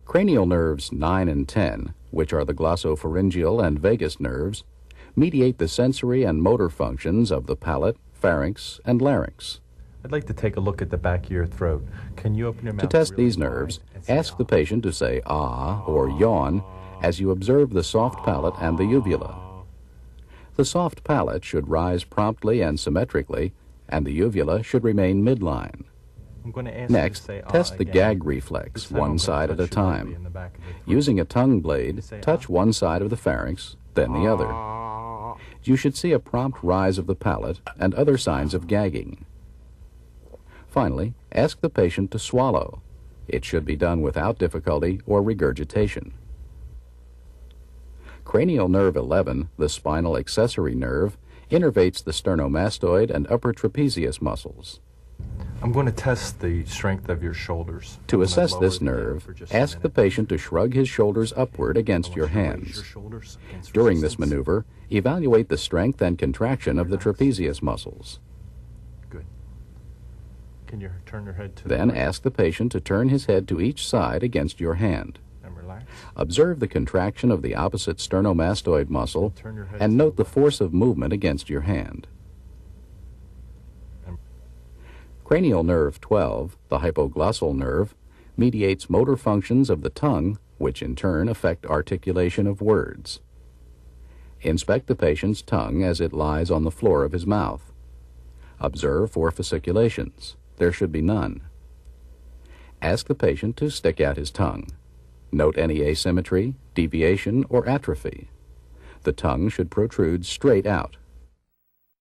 Cranial nerves 9 and 10, which are the glossopharyngeal and vagus nerves, mediate the sensory and motor functions of the palate, pharynx, and larynx. I'd like to take a look at the back of your throat. Can you open your mouth? To test really these wide nerves, and say, ask the patient to say ah or yawn as you observe the soft palate and the uvula. The soft palate should rise promptly and symmetrically, and the uvula should remain midline. I'm going to ask Next, you to say, test the again. gag reflex, This time I'm one gonna side at touch a your lobby in time. the back of the throat. Using a tongue blade, Say touch one side of the pharynx, then the other. You should see a prompt rise of the palate and other signs of gagging. Finally, ask the patient to swallow. It should be done without difficulty or regurgitation. Cranial nerve 11, the spinal accessory nerve, innervates the sternomastoid and upper trapezius muscles. I'm going to test the strength of your shoulders. To I'm gonna assess lower this the head nerve, for just a ask the minute. patient to shrug his shoulders upward against your I want you to raise hands. your shoulders against During this resistance. maneuver, evaluate the strength and contraction of the trapezius muscles. Good. Can you turn your head to Then the right ask the patient to turn his head to each side against your hand. and relax? Observe the contraction of the opposite sternomastoid muscle Turn your head and to note the the force of movement against your hand. Cranial nerve 12, the hypoglossal nerve, mediates motor functions of the tongue, which in turn affect articulation of words. Inspect the patient's tongue as it lies on the floor of his mouth. Observe for fasciculations. There should be none. Ask the patient to stick out his tongue. Note any asymmetry, deviation, or atrophy. The tongue should protrude straight out.